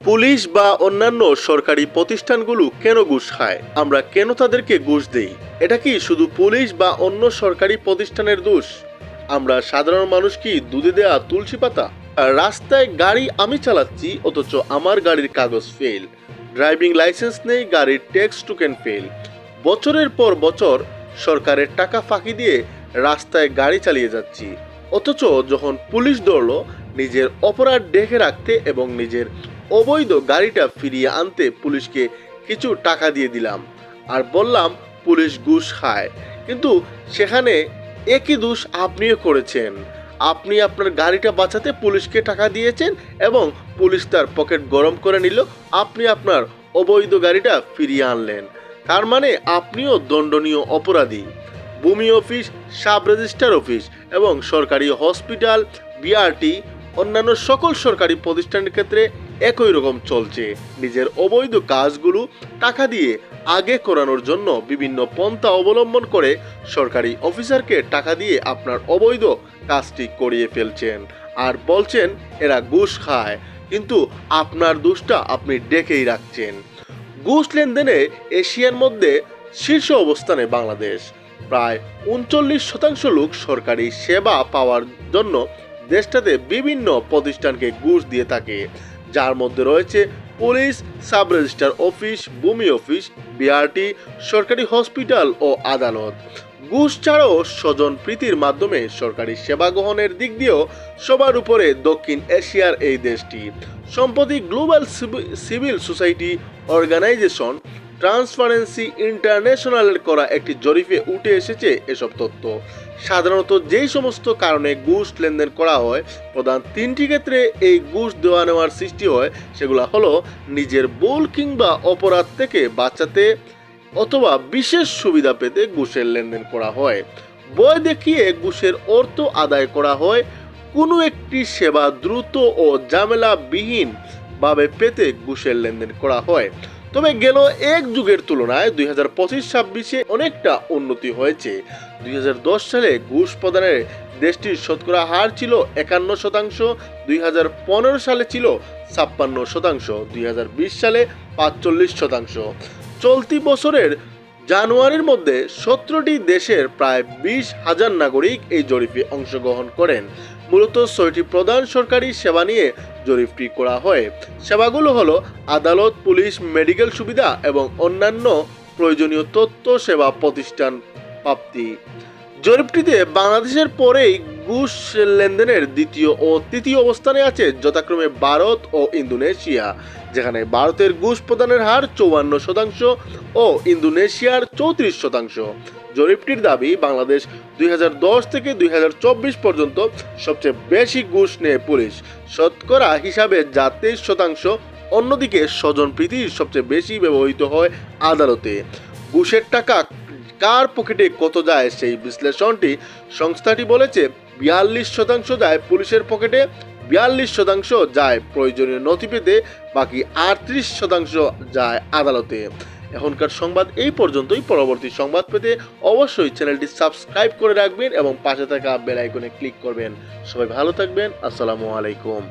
Police বা অন্যান্য সরকারি প্রতিষ্ঠানগুলো কেন ঘুষ খায়, আমরা কেন তাদেরকে ঘুষ দেই? এটা কি শুধু পুলিশ বা অন্য সরকারি প্রতিষ্ঠানের দোষ? আমরা সাধারণ মানুষ কি দুধে দেয়া তুলসী পাতা? আর রাস্তায় গাড়ি আমি চালাচ্ছি, অথচ আমার গাড়ির কাগজ ফেল, ড্রাইভিং লাইসেন্স নেই, গাড়ির ট্যাক্স টোকেন ফেল। বছরের পর বছর সরকারের টাকা ফাঁকি দিয়ে রাস্তায় গাড়ি চালিয়ে যাচ্ছি, অথচ যখন পুলিশ ধরলো, নিজের অপরাধ ঢেকে রাখতে এবং নিজের অবৈধ গাড়িটা ফিরিয়ে আনতে পুলিশকে কিছু টাকা দিয়ে দিলাম আর বললাম পুলিশ ঘুষ খায়। কিন্তু সেখানে একই দোষ আপনিও করেছেন। আপনি আপনার গাড়িটা বাঁচাতে পুলিশকে টাকা দিয়েছেন এবং পুলিশ তার পকেট গরম করে নিল, আপনি আপনার অবৈধ গাড়িটা ফিরিয়ে আনলেন। তার মানে আপনিও দণ্ডনীয় অপরাধী। ভূমি অফিস, সাব রেজিস্ট্রার অফিস এবং সরকারি হসপিটাল, বিআরটি, অন্যান্য সকল সরকারি প্রতিষ্ঠানের ক্ষেত্রে একই রকম চলছে। নিজের অবৈধ কাজগুলো টাকা দিয়ে আগে করানোর জন্য বিভিন্ন পন্থা অবলম্বন করে সরকারি অফিসারকে টাকা দিয়ে আপনার অবৈধ কাজটি করিয়ে ফেলছেন আর বলছেন এরা ঘুষ খায়, কিন্তু আপনার দোষটা আপনি ডেকেই রাখছেন। ঘুষ লেনদেনে এশিয়ার মধ্যে শীর্ষ অবস্থানে বাংলাদেশ। প্রায় 39% লোক সরকারি সেবা পাওয়ার জন্য দেশটাতে বিভিন্ন প্রতিষ্ঠানকে ঘুষ দিয়ে থাকে, যার মধ্যে রয়েছে পুলিশ, সাব রেজিস্ট্রার অফিস, ভূমি অফিস, বিআরটি, সরকারি হসপিটাল ও আদালত। ঘুষ ছাড়াও স্বজন প্রীতির মাধ্যমে সরকারি সেবা গ্রহণের দিক দিয়েও সবার উপরে দক্ষিণ এশিয়ার এই দেশটি। সম্প্রতি global civil society organisation transparency ইন্টারন্যাশনালের করা একটি জরিপে উঠে এসেছে এসব তথ্য। সাধারণত যেই সমস্ত কারণে ঘুষ লেনদেন করা হয়, প্রধান তিনটি ক্ষেত্রে এই ঘুষ দেওয়া নেওয়ার সৃষ্টি হয়। সেগুলো হলো নিজের ভুল কিংবা অপরাধ থেকে বাঁচাতে অথবা বিশেষ সুবিধা পেতে ঘুষের লেনদেন করা হয়, ভয় দেখিয়ে ঘুষের অর্থ আদায় করা হয়, কোনো একটি সেবা দ্রুত ও ঝামেলাবিহীন ভাবে পেতে ঘুষের লেনদেন করা হয়। তবে গেল এক যুগের তুলনায় 2025-26 অনেকটা উন্নতি হয়েছে। 2010 সালে ঘুষ প্রদানের দেশটির শতকরা হার ছিল 51%, 2015 সালে ছিল 56%, 2020 সালে 45%। চলতি বছরের জানুয়ারির মধ্যে 17টি দেশের প্রায় 20,000 নাগরিক এই জরিপে অংশগ্রহণ করেন। মূলত 6টি প্রধান সরকারি সেবা নিয়ে জরিপটি করা হয়। সেবাগুলো হলো আদালত, পুলিশ, মেডিকেল সুবিধা এবং অন্যান্য প্রয়োজনীয় তথ্য সেবা প্রতিষ্ঠান প্রাপ্তি। জরিপটিতে বাংলাদেশের পরেই ঘুষ লেনদেনের দ্বিতীয় ও তৃতীয় অবস্থানে আছে যথাক্রমে ভারত ও ইন্দোনেশিয়া, যেখানে ভারতের ঘুষ প্রদানের হার 54% ও ইন্দোনেশিয়ার 34%। জরিপটির দাবি, বাংলাদেশ 2010 থেকে 2024 পর্যন্ত সবচেয়ে বেশি ঘুষ নেয় পুলিশ, শতকরা হিসাবে যা 23%। অন্যদিকে স্বজনপ্রীতি সবচেয়ে বেশি ব্যবহৃত হয় আদালতে। ঘুষের টাকা কার পকেটে কত যায় সেই বিশ্লেষণটি সংস্থাটি বলেছে 42% যায় পুলিশের পকেটে, 42% যায় প্রয়োজনীয় নথি পেতে, বাকি 38% যায় আদালতে। এখনকার সংবাদ এই পর্যন্তই। পরবর্তী সংবাদ পেতে অবশ্যই চ্যানেলটি সাবস্ক্রাইব করে রাখবেন এবং পাশে থাকা বেল আইকনে ক্লিক করবেন। সবাই ভালো থাকবেন। আসসালামু আলাইকুম।